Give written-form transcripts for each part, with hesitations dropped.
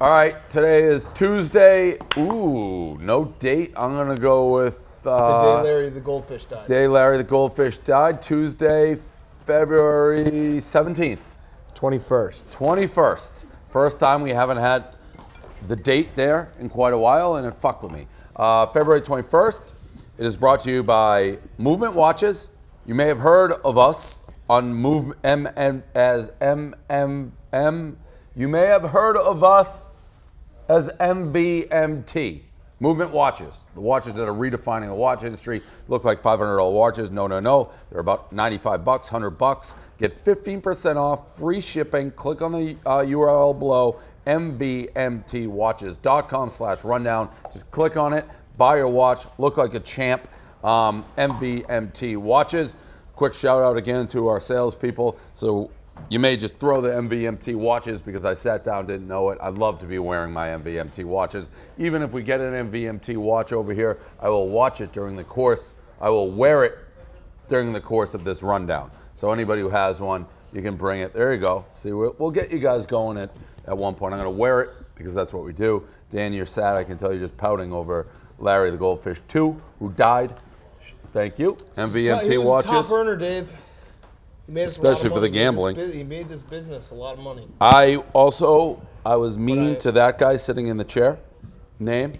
All right, today is Tuesday. Ooh, no date. I'm going to go with... the day Larry the Goldfish died. Day Larry the Goldfish died. Tuesday, February 17th. 21st. 21st. First time we haven't had the date there in quite a while, and it fucked with me. February 21st. It is brought to you by Movement Watches. You may have heard of us on You may have heard of us as MVMT. Movement Watches. The watches that are redefining the watch industry. Look like $500 watches. No. They're about $95, $100. Get 15% off, free shipping. Click on the URL below, mvmtwatches.com/rundown. Just click on it, buy your watch, look like a champ. MVMT Watches. Quick shout out again to our salespeople. So you may just throw the MVMT watches because I sat down, didn't know it. I'd love to be wearing my MVMT watches. Even if we get an MVMT watch over here, I will watch it during the course. I will wear it during the course of this rundown. So anybody who has one, you can bring it. There you go. See, we'll get you guys going at one point. I'm going to wear it because that's what we do. Dan, you're sad. I can tell you're just pouting over Larry the Goldfish 2, who died. Thank you. MVMT he was watches. a top earner, Dave. He made us Especially a lot for of the money. gambling. He made this business a lot of money. I was mean to that guy sitting in the chair. Name?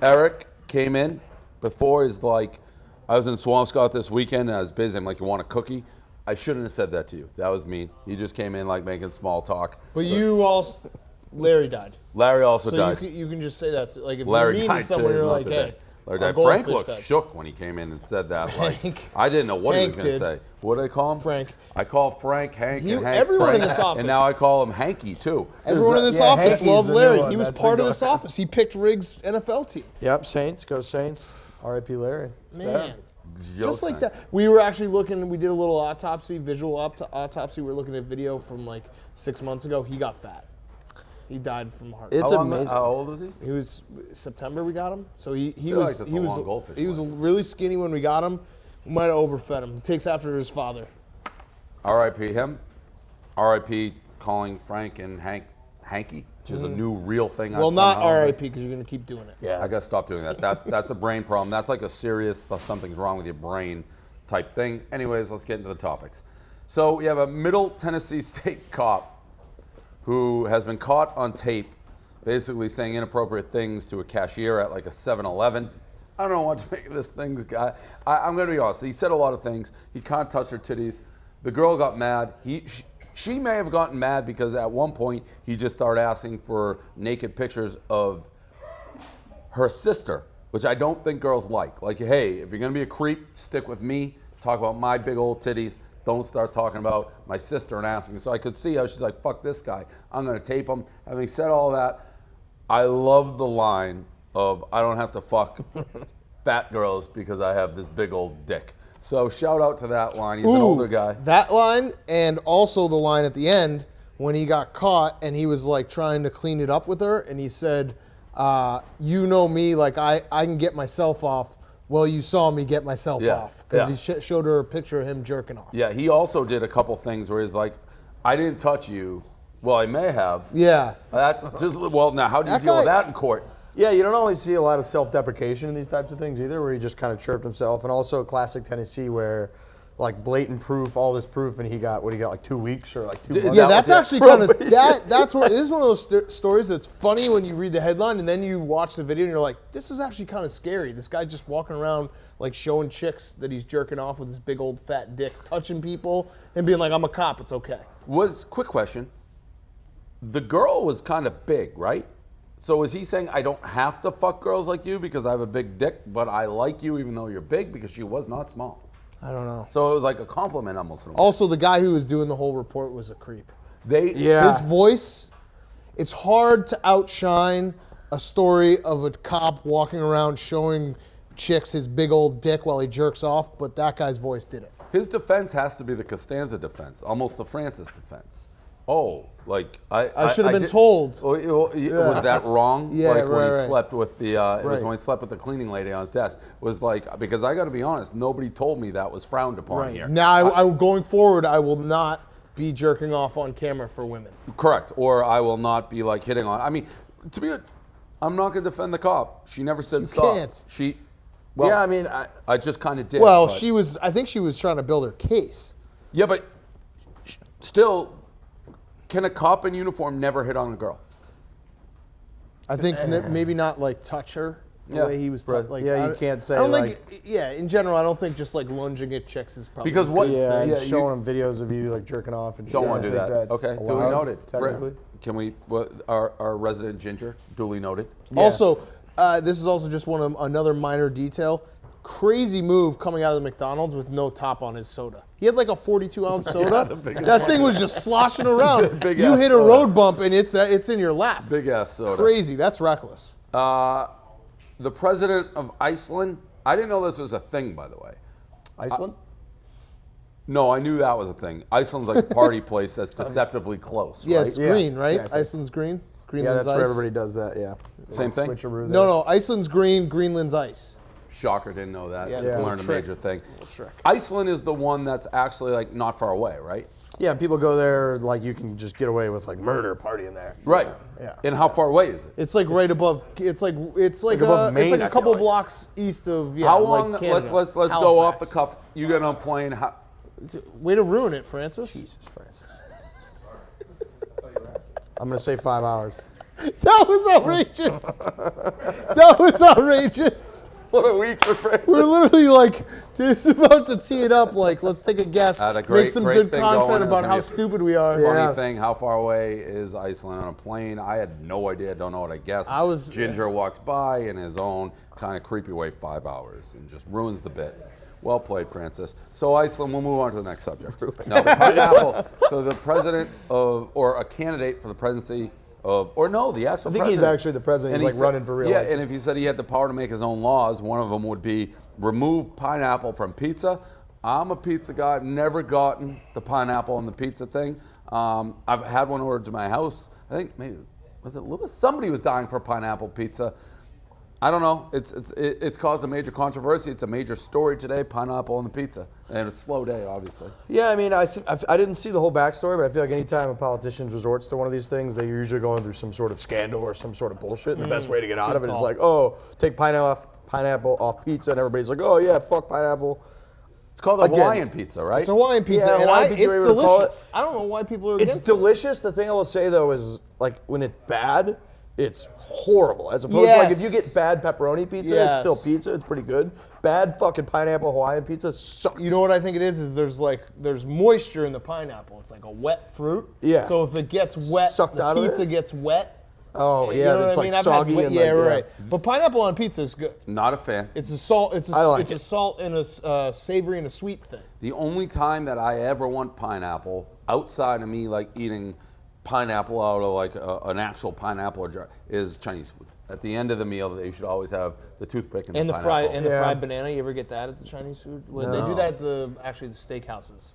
Eric came in before. He's like, I was in Swampscott this weekend and I was busy. I'm like, you want a cookie? I shouldn't have said that to you. That was mean. He just came in like making small talk. But you also, Larry died. Larry also So died. you can just say that. Like if Larry you're mean died to someone, too. you're It's not like, the hey. day. Larry our died. Frank Goldfish looked died. shook when he came in and said that. Frank. Like, I didn't know what he was Hank going to did. say. What did I call him? Frank. I call Frank Hank and Hank everyone Frank, in this office. and now I call him Hanky too. Everyone in this Yeah, office Hankey's loved the new Larry. one. He was That's part the of this guy. office. He picked Riggs' NFL team. Yep, Saints. Go Saints. R.I.P. Larry. Man. Joe Just like Sainz. that. We were actually looking, we did a little autopsy, visual autopsy. We were looking at video from like 6 months ago. He got fat. He died from heart. It's amazing. How old was he? He was September we got him. So he feel was like that's he a was long goldfish he was one. really skinny when we got him. We might have overfed him. He takes after his father. R.I.P. him. R.I.P. calling Frank and Hanky, which is a new real thing. Well, I've not somehow- R.I.P. because you're gonna keep doing it. Yeah, I gotta stop doing that. That's a brain problem. That's like a serious something's wrong with your brain type thing. Anyways, let's get into the topics. So we have a Middle Tennessee State cop who has been caught on tape basically saying inappropriate things to a cashier at like a 7-Eleven. I don't know what to make of this thing, guy. I'm gonna be honest. He said a lot of things. He can't touch her titties. The girl got mad. She may have gotten mad because at one point he just started asking for naked pictures of her sister, which I don't think girls like. Like, hey, if you're gonna be a creep, stick with me. Talk about my big old titties. Don't start talking about my sister and asking. So I could see how she's like, fuck this guy. I'm gonna tape him. Having said all that, I love the line of I don't have to fuck fat girls because I have this big old dick. So shout out to that line. He's an older guy. That line and also the line at the end when he got caught and he was like trying to clean it up with her and he said, you know me, like I can get myself off. Well, you saw me get myself off because he showed her a picture of him jerking off. Yeah, he also did a couple things where he's like, I didn't touch you. Well, I may have. Yeah. Now, how do you That deal with guy- that in court? Yeah, you don't always see a lot of self-deprecation in these types of things either, where he just kind of chirped himself. And also classic Tennessee where like blatant proof, all this proof, and he got like 2 weeks or like 2 months. Yeah, that's actually kind of Probation. that's what this is one of those stories that's funny when you read the headline and then you watch the video and you're like, this is actually kind of scary. This guy just walking around like showing chicks that he's jerking off with his big old fat dick, touching people and being like, I'm a cop, it's okay. Quick question. The girl was kind of big, right? So is he saying I don't have to fuck girls like you because I have a big dick, but I like you even though you're big because she was not small? I don't know. So it was like a compliment almost. In a way. Also, the guy who was doing the whole report was a creep. Yeah. His voice, it's hard to outshine a story of a cop walking around showing chicks his big old dick while he jerks off, but that guy's voice did it. His defense has to be the Costanza defense, almost the Francis defense. Oh, like I should have been told. Was that wrong? Yeah, like when he right. slept with the. It was Right. when he slept with the cleaning lady on his desk. Was like because I got to be honest, nobody told me that was frowned upon here. Now, I going forward, I will not be jerking off on camera for women. Correct. Or I will not be like hitting on. I mean, to be, I'm not going to defend the cop. She never said stop. Can't. She, well, Yeah, I mean, I just kind of did. Well, but- I think she was trying to build her case. Yeah, but still, can a cop in uniform never hit on a girl? I think maybe not like touch her the Yeah, way he was. right. Like, Yeah, you can't say, I don't like- think. Yeah, in general, I don't think just like lunging at chicks is probably Because what- yeah, and Yeah, showing them videos of you like jerking off and Don't shit. want to do I think that. that's Okay, duly allowed, noted. technically. Can we? Our resident Ginger, duly noted. Also, this is also just another minor detail. Crazy move coming out of the McDonald's with no top on his soda. He had like a 42-ounce soda. That thing was just sloshing around. Big You ass hit a soda. road bump and it's in your lap. Big ass soda. Crazy. That's reckless. The president of Iceland. I didn't know this was a thing, by the way. Iceland? No, I knew that was a thing. Iceland's like a party place that's deceptively close, Yeah, right? it's Yeah. green, right? Yeah, I think- Iceland's green. Yeah, Greenland's that's where ice. everybody does that, yeah. Same thing? Switcheroo No, there. no. Iceland's green. Greenland's ice. Shocker, didn't know that. Yeah, Just it's a little learned a trick. major thing. trick. Iceland is the one that's actually like not far away, right? Yeah, people go there, like you can just get away with like murder partying there. Right. Yeah. And how far away is it? It's like right above. It's like above it's Maine, like I a feel couple like. blocks east of. Yeah, How like long? Canada. Let's go off the Halifax. cuff. You get on a plane. How, Way to ruin it, Francis. Jesus, Francis. I'm gonna say 5 hours. That was outrageous. That was outrageous. What a week for Francis. We're literally like, dude's about to tee it up. Like, let's take a guess. Had a Make great- some great good thing content going. about It's how gonna be a stupid we are. Yeah. funny thing, how far away is Iceland on a plane? I had no idea. Don't know what I guessed. Ginger walks by in his own kind of creepy way 5 hours and just ruins the bit. Well played, Francis. So Iceland, we'll move on to the next subject. Now, the pineapple. So the president of, or a candidate for the presidency of, or no, the actual I think he's president. actually the president. And He's he like running for real. Yeah, and if he said he had the power to make his own laws, one of them would be remove pineapple from pizza. I'm a pizza guy. I've never gotten the pineapple on the pizza thing. I've had one ordered to my house. I think maybe, was it Lewis? Somebody was dying for pineapple pizza. I don't know. It's caused a major controversy. It's a major story today. Pineapple on the pizza, and it's a slow day, obviously. Yeah, I mean, I didn't see the whole backstory, but I feel like anytime a politician resorts to one of these things, they're usually going through some sort of scandal or some sort of bullshit. And the best way to get out of it is like, oh, take pineapple off pizza, and everybody's like, oh yeah, fuck pineapple. It's called a Again, Hawaiian pizza, right? It's a Hawaiian pizza, Yeah, and Hawaiian pizza, it's whatever you wanna call it. delicious. I don't know why people are It's against it. delicious. The thing I will say though is like when it's bad, it's horrible. As opposed to like if you Yes. get bad pepperoni pizza, it's still Yes. pizza. It's pretty good. Bad fucking pineapple Hawaiian pizza sucks. You know what I think it is there's moisture in the pineapple. It's like a wet fruit. Yeah. So if it gets wet, Sucked the out of pizza it? gets wet. Oh You yeah, know what it's I like mean? I've soggy had, and yeah, like, right. But pineapple on pizza is good. Not a fan. It's a salt. It's I like a it. salt and a savory and a sweet thing. The only time that I ever want pineapple outside of me like eating pineapple out of like an actual pineapple or jar is Chinese food. At the end of the meal, you should always have the toothpick and, And the the pineapple. fried and the Yeah. fried banana. You ever get that at the Chinese food? Well, they do that at the steakhouses,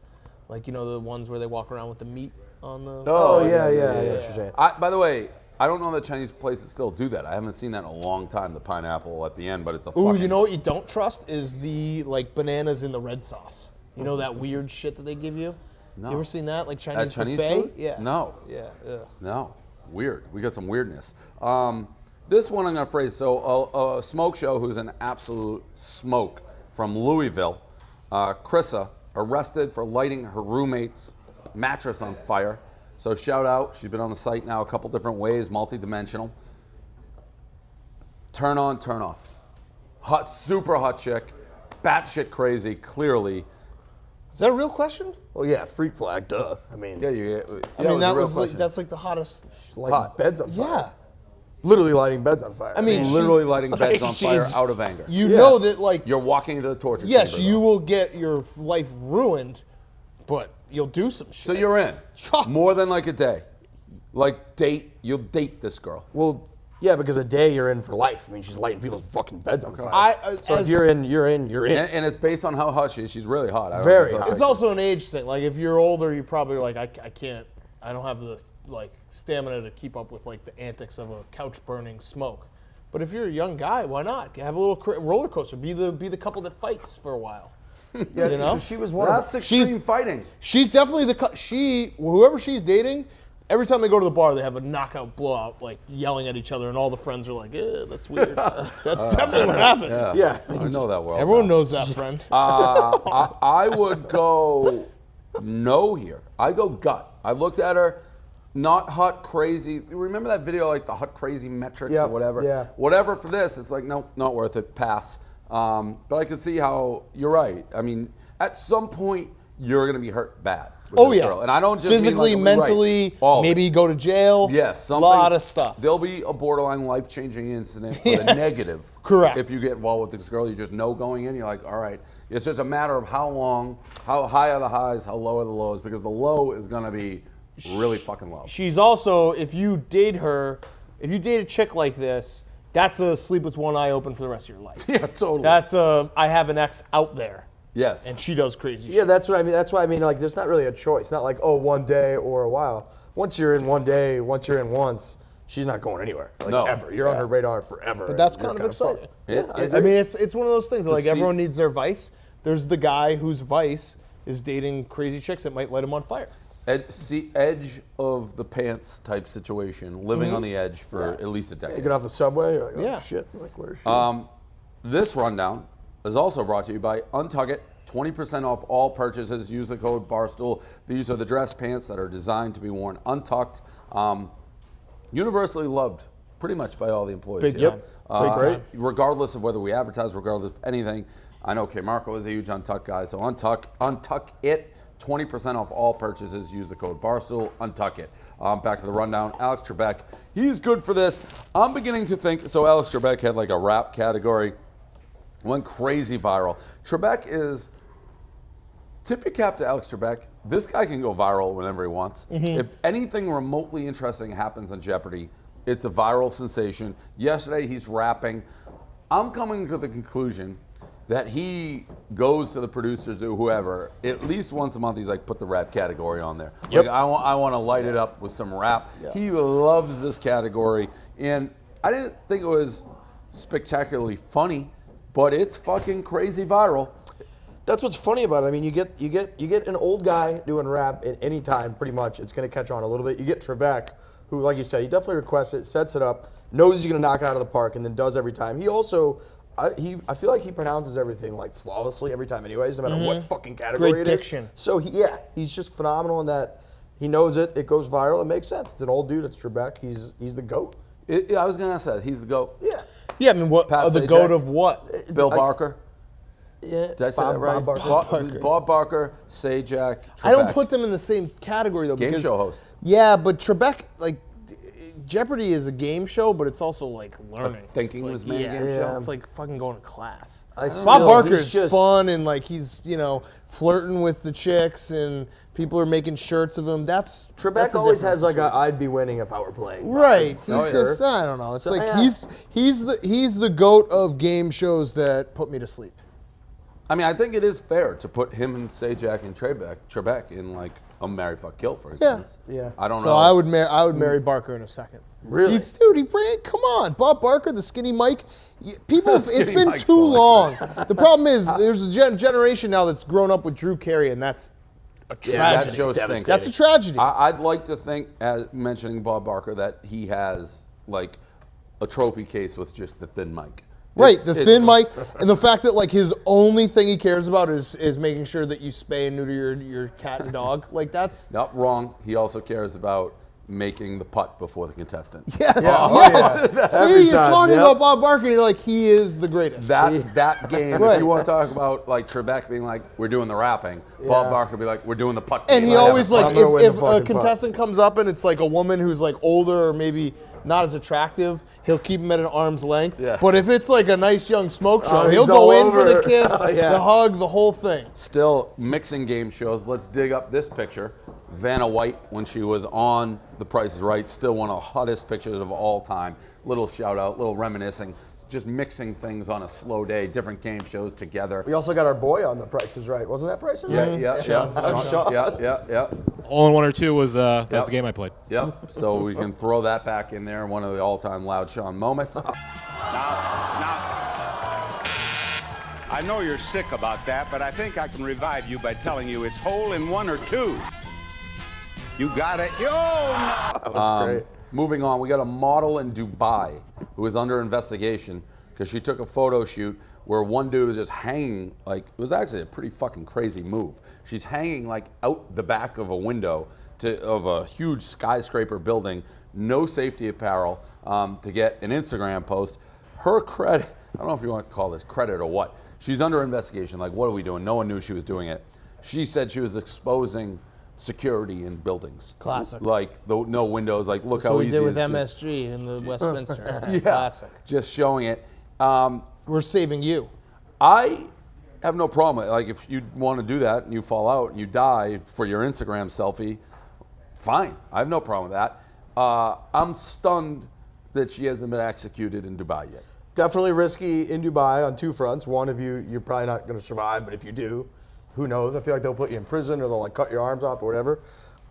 like the ones where they walk around with the meat on the. Oh yeah, yeah, I know what you're saying. By the way, I don't know that Chinese places still do that. I haven't seen that in a long time. The pineapple at the end, but it's a. Ooh, fucking, you know what you don't trust is the bananas in the red sauce. You know that weird shit that they give you? No. You ever seen that? Like Chinese, Chinese buffet? food? Yeah. No. Yeah. Ugh. No, weird. We got some weirdness. This one I'm gonna phrase. So a smoke show who's an absolute smoke from Louisville, Chrissa, arrested for lighting her roommate's mattress on fire. So shout out. She's been on the site now a couple different ways, multi-dimensional. Turn on, turn off. Hot, super hot chick, batshit crazy, clearly. Is that a real question? Well, yeah, freak flag, duh. I mean, Yeah, you. I mean, that was like that's like the hottest. like hot. beds on fire. Yeah. Literally lighting beds on fire. I mean, Literally lighting beds on fire she's- out of anger. You Yeah. know that like You're walking into the torture yes, chamber. you though. will get your life ruined, but you'll do some shit. So you're in. More than like a day. Like you'll date this girl. well, yeah, because a day you're in for life. I mean, she's lighting people's fucking beds on fire. So if as- you're in, you're in, you're in. And it's based on how hot she is. She's really hot. I don't Very know, hot. It's also an age thing. Like if you're older, you probably are like I can't. I don't have the like stamina to keep up with like the antics of a couch burning smoke. But if you're a young guy, why not have a little roller coaster? Be the couple that fights for a while. Yeah, You know? so she was one That's of extreme fighting. She's definitely whoever she's dating. Every time they go to the bar, they have a knockout blowout, like yelling at each other, and all the friends are like, that's weird. That's definitely what happens. Yeah. I know that well. Everyone knows that, friend. I would go no here. I go gut. I looked at her, not hot crazy. Remember that video, like the hot crazy metrics Yep, or whatever? yeah. Whatever for this, it's like, no, not worth it. Pass. But I can see how you're right. I mean, at some point, you're going to be hurt bad. With this girl. And I don't just physically, mean like, mentally, right. maybe go to jail. Yes, a lot of stuff. There'll be a borderline life-changing incident for the negative. Correct. If you get involved with this girl, you just know going in, you're like, all right. It's just a matter of how long, how high are the highs, how low are the lows, because the low is going to be really fucking low. She's also, if you date a chick like this, that's a sleep with one eye open for the rest of your life. Yeah, totally. That's a I have an ex out there. Yes. And she does crazy Yeah, shit. that's what I mean. That's why I mean, like, there's not really a choice. Not like, oh, one day or a while. Once you're in one day, once you're in once, she's not going anywhere. Like, No. ever. You're on her radar forever. But that's and you're kind of exciting. fucked. Yeah, I I agree. I mean, it's one of those things. Like see- everyone needs their vice. There's the guy whose vice is dating crazy chicks that might light him on fire. Edge of the pants type situation, living on the edge for at least a You decade. get off the subway, you're like, oh, Yeah. shit. Like, where's she? This rundown is also brought to you by Untug It. 20% off all purchases. Use the code Barstool. These are the dress pants that are designed to be worn untucked. Universally loved pretty much by all the employees Big here. time. Big time. Regardless of whether we advertise, regardless of anything. I know K. Marco is a huge Untuck guy, so Untuck It. 20% off all purchases. Use the code Barstool. Untuck It. Back to the rundown. Alex Trebek. He's good for this. I'm beginning to think, so Alex Trebek had like a rap category. Went crazy viral. Trebek is, tip your cap to Alex Trebek. This guy can go viral whenever he wants. If anything remotely interesting happens on Jeopardy, it's a viral sensation. Yesterday he's rapping. I'm coming to the conclusion that he goes to the producers or whoever, at least once a month, he's like, put the rap category on there. Yep. Like, I want to light it up with some rap. He loves this category. And I didn't think it was spectacularly funny, but it's fucking crazy viral. That's what's funny about it. I mean, you get an old guy doing rap at any time, pretty much. It's going to catch on a little bit. You get Trebek, who, like you said, he definitely requests it, sets it up, knows he's going to knock it out of the park, and then does every time. He also, I feel like he pronounces everything like flawlessly every time, anyways, no matter what fucking category Great it is. diction. So he's just phenomenal in that. He knows it. It goes viral. It makes sense. It's an old dude. It's Trebek. He's the GOAT. I was going to say that. He's the GOAT. Yeah. Yeah, I mean, what Pat the Sajak. goat of what? Bill Barker. Yeah. Did I say that right? Bob Barker. Bob Barker, Sajak, Trebek. I don't put them in the same category though. Game because, show hosts. Yeah, but Trebek, like, Jeopardy is a game show, but it's also like learning. thinking It's like, was made a yeah, game show. It's like fucking going to class. I Bob still- Barker's he's just- fun and like he's flirting with the chicks and people are making shirts of him. That's Trebek a always different has like situation. I'd be winning if I were playing. Right. Oh, He's sure. just I don't know. It's So, like yeah. he's the goat of game shows that put me to sleep. I mean, I think it is fair to put him and Sajak and Trebek in like a marry, fuck, kill, for instance. Yeah. I don't So know. I would marry Barker in a second. Really? Come on, Bob Barker, the skinny Mike. People, Skinny it's been Mike's too hilarious. long. The problem is there's a generation now that's grown up with Drew Carey, and that's a Yeah, that tragedy. show stinks. That's a tragedy. I'd like to think, as mentioning Bob Barker, that he has like a trophy case with just the thin mic. Right, the thin mic, and the fact that like his only thing he cares about is making sure that you spay and neuter your cat and dog. Like that's Not wrong. He also cares about making the putt before the contestant. yes, Oh, yes. yeah. See, Every you're time, talking yep. about Bob Barker, and you're like he is the greatest. That game, Right. if you want to talk about like Trebek being like, we're doing the rapping, Bob Barker be like, we're doing the putt game. And he always I'm like gonna win if the a fucking contestant comes up and it's like a woman who's like older or maybe not as attractive, he'll keep him at an arm's length. Yeah. But if it's like a nice young smoke show, Oh, he'll he's go all in for the over. kiss, Yeah. the hug, the whole thing. Still mixing game shows. Let's dig up this picture. Vanna White, when she was on The Price is Right, still one of the hottest pictures of all time. Little shout out, little reminiscing, just mixing things on a slow day, different game shows together. We also got our boy on The Price is Right. Wasn't that Price is Right? Yeah. All in one or two was that's the game I played. Yep. So we can throw that back in there, one of the all-time loud Sean moments. Now, I know you're sick about that, but I think I can revive you by telling you it's hole in 1 or 2. You got it. Yo! That was great. Moving on, we got a model in Dubai who is under investigation because she took a photo shoot where one dude was just hanging, like, it was actually a pretty fucking crazy move. She's hanging like out the back of a window of a huge skyscraper building, no safety apparel, to get an Instagram post. Her credit, I don't know if you want to call this credit or what, she's under investigation. Like, what are we doing? No one knew she was doing it. She said she was exposing security in buildings. Classic. Like, no windows, like, look So how we easy did it with is to- MSG in the Westminster. Yeah, Classic. just showing it. We're saving you. I have no problem. Like, if you want to do that and you fall out and you die for your Instagram selfie, fine. I have no problem with that. I'm stunned that she hasn't been executed in Dubai yet. Definitely risky in Dubai on 2 fronts. One, if you're probably not going to survive, but if you do, who knows? I feel like they'll put you in prison or they'll like cut your arms off or whatever.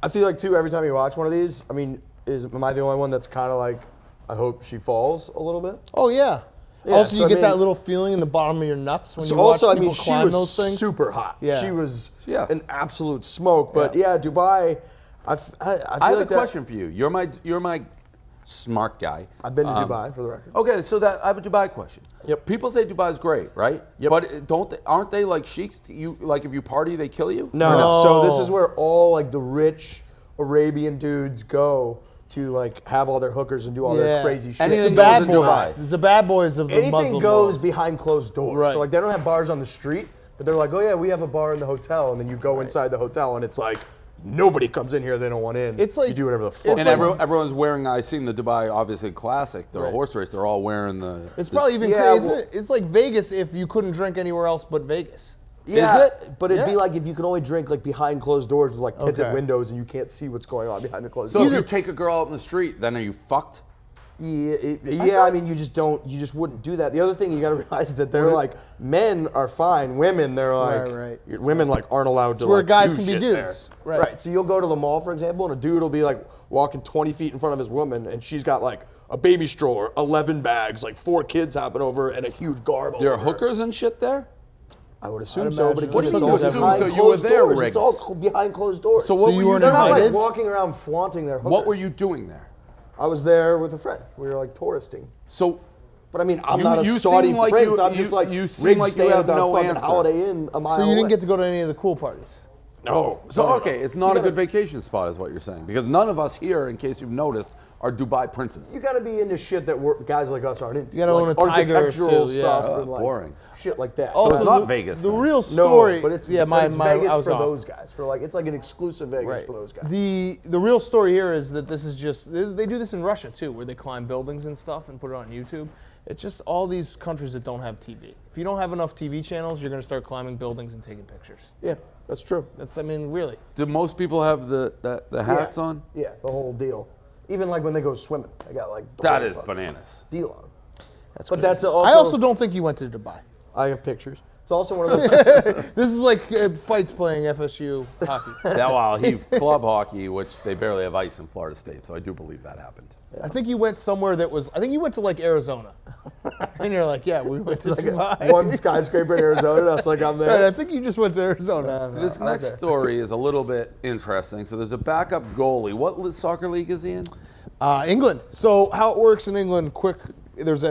I feel like too, every time you watch one of these, I mean, am I the only one that's kind of like, I hope she falls a little bit? Oh yeah. Yeah, Also, so you I get that mean- little feeling in the bottom of your nuts when So you watch also, I people mean, she climb was those things. super hot. Yeah. She was Yeah. an absolute smoke. But yeah, Dubai, I feel I have like a that- question for you. You're my smart guy. I've been to Dubai for the record. Okay, so I have a Dubai question. Yep. People say Dubai's great, right? Yep. But aren't they like sheiks? You like if you party, they kill you? No. So this is where all like the rich Arabian dudes go to like have all their hookers and do all their crazy shit. Anything The bad goes in boys. Dubai. It's the bad boys of the Anything Muslim goes world. behind closed doors. Right. So like they don't have bars on the street, but they're like, oh yeah, we have a bar in the hotel, and then you go inside the hotel, and it's like nobody comes in here they don't want in. It's like- you do whatever the fuck. And you want. everyone's wearing. I seen the Dubai obviously classic, the horse race. They're all wearing the. It's probably even Yeah, crazy. well- It's like Vegas if you couldn't drink anywhere else but Vegas. Yeah, Is it? But it'd be Yeah. like if you could only drink like behind closed doors with like tinted Okay. windows and you can't see what's going on behind the closed So doors. if you take a girl out in the street, then are you fucked? Yeah, I mean, you just wouldn't do that. The other thing you got to realize is that they're like, men are fine. Women, they're like, Right. women like aren't allowed to. where like, guys do can be shit dudes. there. Right. So you'll go to the mall, for example, and a dude will be like walking 20 feet in front of his woman, and she's got like a baby stroller, 11 bags, like 4 kids hopping over, and a huge garb. There are over her. hookers and shit there. I would assume I'd so, but imagine. again, What do it's you all assume? behind So you closed were there, doors. Riggs. It's all behind closed doors. So what So were you weren't They're not like invited? walking around flaunting their hookers. What were you doing there? I was there with a friend. We were like touristing. So But I mean, I'm You- not a you Saudi seem like prince. you- I'm you- just like you seem Riggs like you staying have at the no fucking answer. Holiday Inn a mile So you didn't away. get to go to any of the cool parties. No. So no. okay, it's not a good vacation spot, is what you're saying, because none of us here, in case you've noticed, are Dubai princes. You got to be into shit that guys like us aren't into. You gotta own a tiger or architectural two, yeah. stuff and like Boring. shit like that. So it's not the, Vegas, The then. real no, story. but it's yeah, but it's Vegas I was for off. those guys. For like it's like an exclusive Vegas Right. for those guys. The real story here is that this is just they do this in Russia too, where they climb buildings and stuff and put it on YouTube. It's just all these countries that don't have TV. If you don't have enough TV channels, you're gonna start climbing buildings and taking pictures. Yeah, that's true. That's really. Do most people have the hats yeah. on? Yeah, the whole deal. Even like when they go swimming, they got like the That whole is fucking bananas. deal on. That's But crazy. that's also. I also don't think you went to Dubai. I have pictures. It's also one of those. This is like fights playing FSU hockey. Yeah, well, club hockey, which they barely have ice in Florida State, so I do believe that happened. I think you went somewhere that was. I think you went to like Arizona, and you're like, yeah, we went to Dubai. One skyscraper in Arizona. That's like I'm Right, there. I think you just went to Arizona. This next story is a little bit interesting. So there's a backup goalie. What soccer league is he in? England. So how it works in England? Quick. There's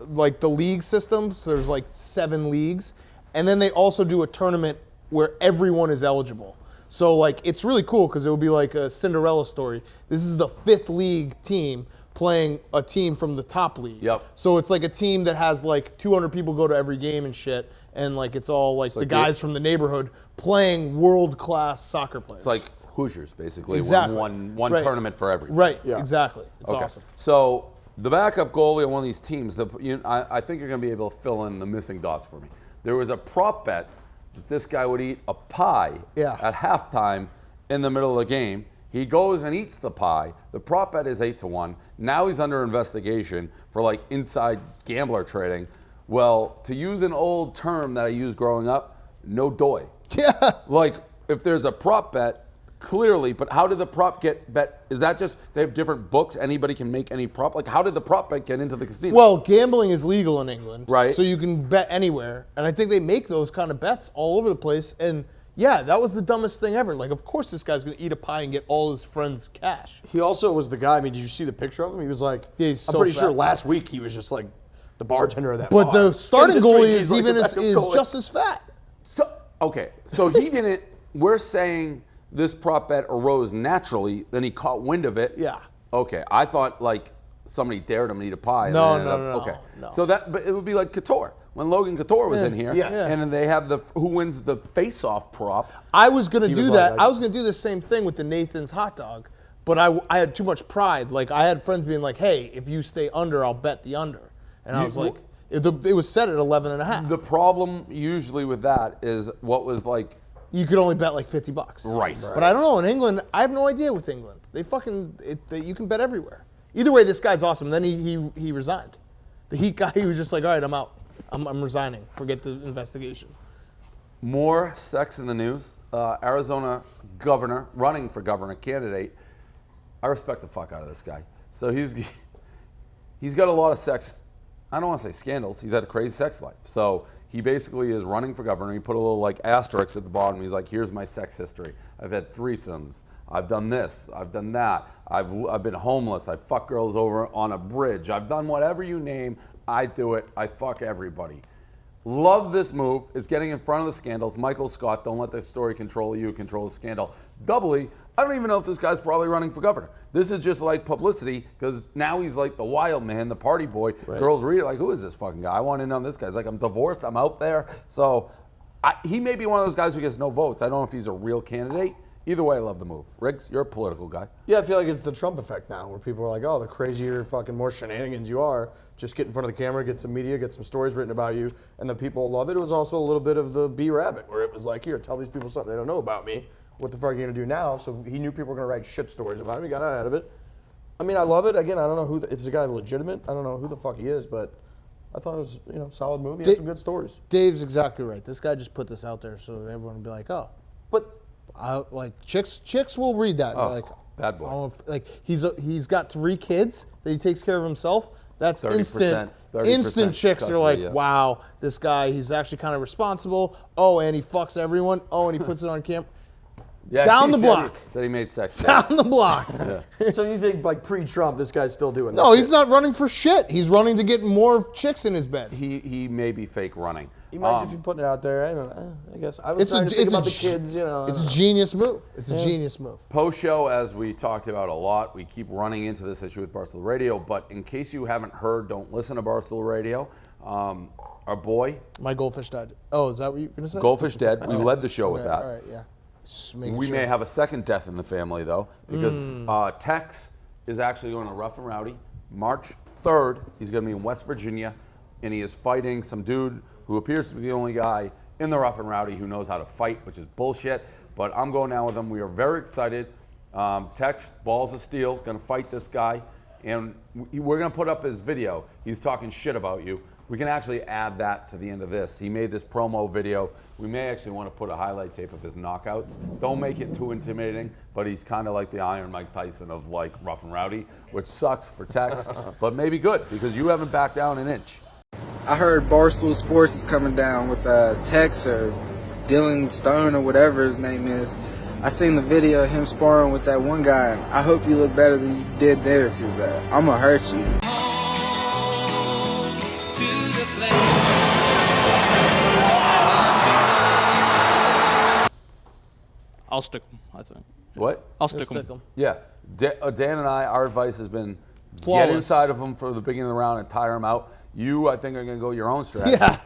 like the league system. So there's like 7 leagues, and then they also do a tournament where everyone is eligible. So like it's really cool because it would be like a Cinderella story. This is the 5th league team playing a team from the top league. Yep. So it's like a team that has like 200 people go to every game and shit, and like it's all like the like guys from the neighborhood playing world-class soccer players. It's like Hoosiers, basically. Exactly. One Right. tournament for everything. Right. Yeah. Exactly. It's Okay. awesome. So the backup goalie on one of these teams, I think you're going to be able to fill in the missing dots for me. There was a prop bet that this guy would eat a pie at halftime in the middle of the game. He goes and eats the pie. The prop bet is 8-1. Now he's under investigation for like inside gambler trading. Well, to use an old term that I used growing up, no doy. Yeah. Like if there's a prop bet, Clearly, but how did the prop get bet? Is that just they have different books? Anybody can make any prop. Like, how did the prop bet get into the casino? Well, gambling is legal in England, Right. So you can bet anywhere, and I think they make those kind of bets all over the place. And yeah, that was the dumbest thing ever. Like, of course, this guy's gonna eat a pie and get all his friends' cash. He also was the guy. I mean, did you see the picture of him? He was like, Yeah, he's I'm so pretty fat. sure last week he was just like the bartender of that But bar. the starting And this goalie week is he's like even the is backup goalie. just as fat. So okay, so he didn't. We're saying this prop bet arose naturally. Then he caught wind of it. Yeah. Okay, I thought like somebody dared him to eat a pie. And No, then ended no, up, no, Okay, no. so that, but it would be like Couture when Logan Couture was in here, Yeah. and then they have the who wins the face-off prop. I was gonna He do was that. like- I was gonna do the same thing with the Nathan's hot dog, but I had too much pride. Like I had friends being like, "Hey, if you stay under, I'll bet the under," and I was like, it was set at 11.5. The problem usually with that is what was like. You could only bet like $50. Right. But I don't know. In England, I have no idea with England. They fucking you can bet everywhere. Either way, this guy's awesome. Then he resigned. The Heat guy, he was just like, all right, I'm out. I'm resigning. Forget the investigation. More sex in the news. Arizona governor, running for governor candidate. I respect the fuck out of this guy. So he's got a lot of sex. I don't want to say scandals. He's had a crazy sex life. So he basically is running for governor. He put a little like asterisk at the bottom. He's like, here's my sex history. I've had threesomes. I've done this. I've done that. I've been homeless. I fuck girls over on a bridge. I've done whatever you name. I do it. I fuck everybody. Love this move. It's getting in front of the scandals. Michael Scott, don't let the story control you, control the scandal. Doubly, I don't even know if this guy's probably running for governor. This is just like publicity because now he's like the wild man, the party boy. Right. Girls read it like, who is this fucking guy? I want to know this guy. He's like, I'm divorced. I'm out there. So he may be one of those guys who gets no votes. I don't know if he's a real candidate. Either way, I love the move. Riggs, you're a political guy. Yeah, I feel like it's the Trump effect now, where people are like, oh, the crazier, fucking more shenanigans you are, just get in front of the camera, get some media, get some stories written about you, and the people love it. It was also a little bit of the B-Rabbit, where it was like, here, tell these people something they don't know about me. What the fuck are you going to do now? So he knew people were going to write shit stories about him. He got out of it. I mean, I love it. Again, I don't know who, if this guy legitimate, I don't know who the fuck he is, but I thought it was, solid movie. He had some good stories. Dave's exactly right. This guy just put this out there so everyone would be like, oh. But chicks will read that. Oh, like, bad boy. I don't know if- like he's got 3 kids that he takes care of himself. That's 30%, instant. 30% Instant chicks are custody, like, yeah. wow, this guy, he's actually kind of responsible. Oh, and he fucks everyone. Oh, and he puts it on camera. Yeah, Down he the said block. Said he made sex Down tapes. the block. So you think, like, pre-Trump, this guy's still doing that? No, he's not running for shit. He's running to get more chicks in his bed. He may be fake running. He might just be putting it out there. I don't know. I guess. I was It's trying a, to think it's, a, about the kids, it's a genius move. It's a genius move. Post-show, as we talked about a lot, we keep running into this issue with Barstool Radio, but in case you haven't heard, don't listen to Barstool Radio. Our boy, My goldfish died. Oh, is that what you were going to say? Goldfish dead. We led the show with Okay, that. All right, yeah. Just making We sure. may have a second death in the family, though, because Tex is actually going to Rough and Rowdy March 3rd. He's going to be in West Virginia, and he is fighting some dude who appears to be the only guy in the Rough and Rowdy who knows how to fight, which is bullshit. But I'm going down with him. We are very excited. Tex, balls of steel, going to fight this guy, and we're going to put up his video. He's talking shit about you. We can actually add that to the end of this. He made this promo video. We may actually want to put a highlight tape of his knockouts. Don't make it too intimidating, but he's kind of like the Iron Mike Tyson of like Rough and Rowdy, which sucks for Tex, but maybe good because you haven't backed down an inch. I heard Barstool Sports is coming down with Tex or Dylan Stone or whatever his name is. I seen the video of him sparring with that one guy. I hope you look better than you did there because I'm going to hurt you. I'll stick them, I think. What? I'll stick Stick them. 'em. Yeah. Dan and I, our advice has been Flawless. get inside of him for the beginning of the round and tire him out. You, I think, are going to go your own strategy. Yeah.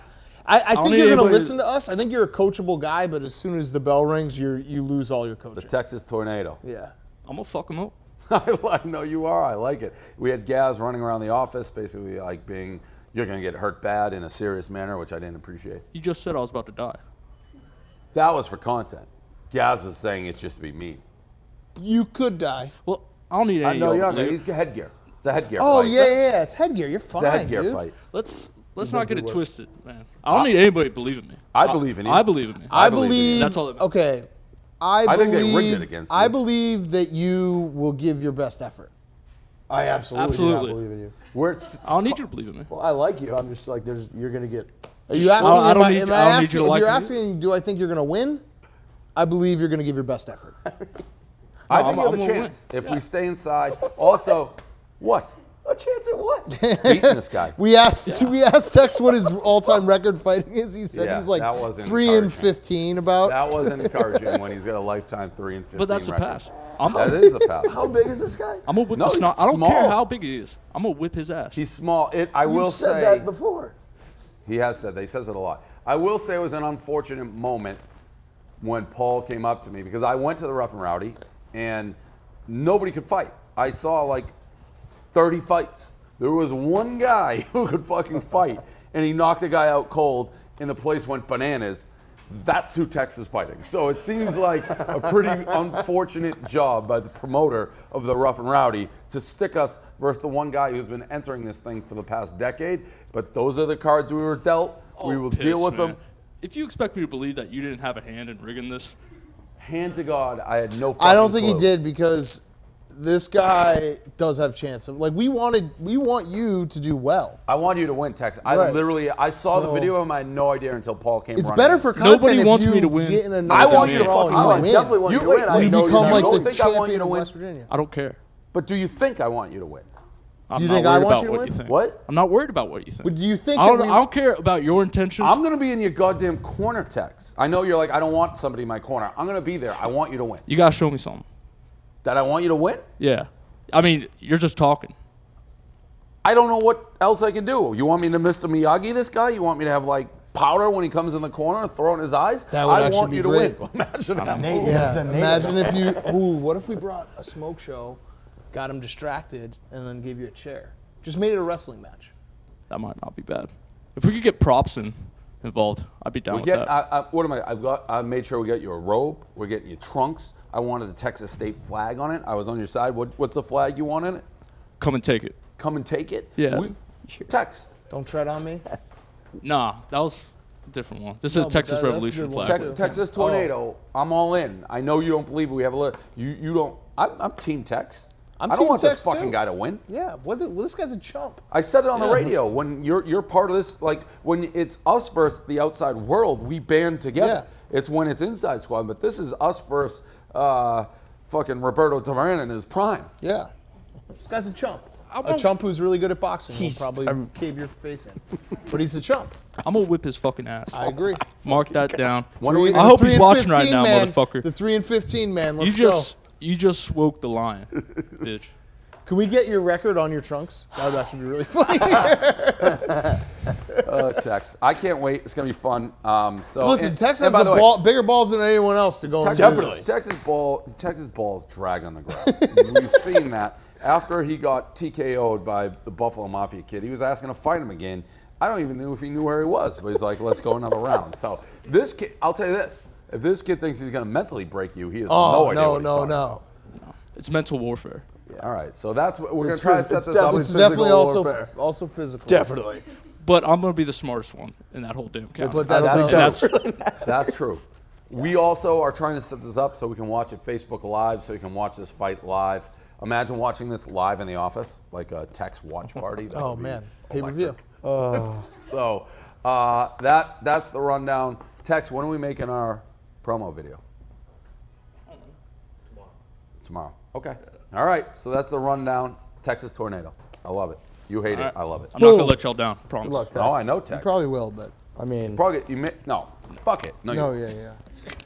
I think need you're going to anybody- listen to us. I think you're a coachable guy, but as soon as the bell rings, you lose all your The coaching. Texas Tornado. Yeah. I'm going to fuck them up. I know you are. I like it. We had Gaz running around the office, basically like being, you're going to get hurt bad in a serious manner, which I didn't appreciate. You just said I was about to die. That was for content. Gaz was saying it's just to be mean. You could die. Well, I don't need any No, of you're y'all not. to He's headgear. It's a headgear Oh, fight. yeah. It's headgear. You're fine, It's a headgear dude. fight. Let's not get it twisted, man. I don't need anybody to believe in me. I believe in you. I believe in me. I believe in believe. you. That's all that matters. Okay. I think they rigged it against you. I believe that you will give your best effort. I absolutely do Absolutely. not believe in you. I don't need you to believe in me. Well, I like you. I'm just like, you're gonna get. Are you asking? I don't am need- am I I don't need asking you to if like you're me. asking, do I think you're going to win? I believe you're going to give your best effort. I think I'm you have a gonna win. chance if we stay inside. Also, what? A chance at what? Beating this guy. We asked Tex what his all-time record fighting is. He said Yeah, he's like that wasn't 3-15 about. That wasn't encouraging when he's got a lifetime 3 and 15 But that's the record. pass. That is the pass. How big is this guy? I'm gonna whip No, the snot. he's I don't care small. how big he is. I'm gonna whip his ass. He's small. I will You said say that before. he has said that. He says it a lot. I will say it was an unfortunate moment when Paul came up to me because I went to the Rough and Rowdy and nobody could fight. I saw like 30 fights. There was one guy who could fucking fight, and he knocked a guy out cold, and the place went bananas. That's who Tex is fighting. So it seems like a pretty unfortunate job by the promoter of the Rough and Rowdy to stick us versus the one guy who's been entering this thing for the past decade. But those are the cards we were dealt. We will deal with them. If you expect me to believe that you didn't have a hand in rigging this, Hand to God, I had no fucking I don't think he clue. did because this guy does have chance. Like we want you to do well. I want you to win, Tex. I saw the So- video of him. I had no idea until Paul came It's running better in. for content. Nobody if wants you me to win. get in a I want knockout you to brawl fucking and win. win. Definitely want you to wait, win. I You know become you like don't the think I want you champion to of win? West Virginia. I don't care. But do you think I want you to win? I'm you not think I worried want about you to what win? you think. What? I'm not worried about what you think. But do you think I that don't, we- I don't care about your intentions. I'm gonna be in your goddamn corner, Tex. I know you're like, I don't want somebody in my corner. I'm gonna be there. I want you to win. You gotta show me something. That I want you to win? Yeah. I mean, you're just talking. I don't know what else I can do. You want me to Mr. Miyagi this guy? You want me to have like powder when he comes in the corner and throw it in his eyes? That would I actually want be you great. to win. Imagine that. Yeah, imagine if you. Ooh, what if we brought a smoke show, got him distracted, and then gave you a chair? Just made it a wrestling match. That might not be bad. If we could get props involved, I'd be down We with get. that. What am I? I made sure we got you a robe. We're getting you trunks. I wanted the Texas state flag on it. I was on your side. What's the flag you want in it? Come and take it. Come and take it. Yeah. Tex. Don't tread on me. Nah, that was a different one. This No, is but Texas that's a Revolution good one, flag. too. Texas Tornado. I'm all in. I know you don't believe it. We have a little. You don't. I'm Team Tex. I'm I don't Team want Tex, this fucking too. guy to win. Yeah, well, this guy's a chump. I said it on the Yeah. radio. When you're part of this, like when it's us versus the outside world, we band together. It's when it's inside squad, but this is us versus fucking Roberto Duran in his prime. Yeah, this guy's a chump. A won't- chump who's really good at boxing. He'll He's- probably cave your face in, but he's a chump. I'm gonna whip his fucking ass. I agree. Mark that down. When are we I hope he's 3 and watching right 15 now, man, motherfucker. The 3-15 man. Let's You just woke the lion, bitch. go. Can we get your record on your trunks? That would actually be really funny. Tex. I can't wait. It's gonna be fun. So Listen, and- Tex and has by the the way, ball, bigger balls than anyone else to go. Texas, into this. Texas balls drag on the ground. We've seen that. After he got TKO'd by the Buffalo Mafia kid, he was asking to fight him again. I don't even know if he knew where he was, but he's like, let's go another round. So this kid, I'll tell you this. If this kid thinks he's going to mentally break you, he has no idea what he's talking about. It's mental warfare. All right, so that's what we're going It's to try to phys- set it's this up. It's Physical definitely warfare. also physical. Definitely. But I'm gonna be the smartest one in that whole damn count. But that'll That's tell. true. That's true. We also are trying to set this up so we can watch it Facebook Live, so you can watch this fight live. Imagine watching this live in the office, like a Tex watch party. That Oh would be man, pay-per-view. So that's the rundown. Tex, when are we making our promo video? Tomorrow. Okay. All right. So that's the rundown. Texas Tornado. I love it. You hate it. I love it. I'm not gonna let y'all down. Promise. luck, Tex. No, I know Tex. Probably will, but I mean, Probably no. Fuck it. No. no, you- yeah.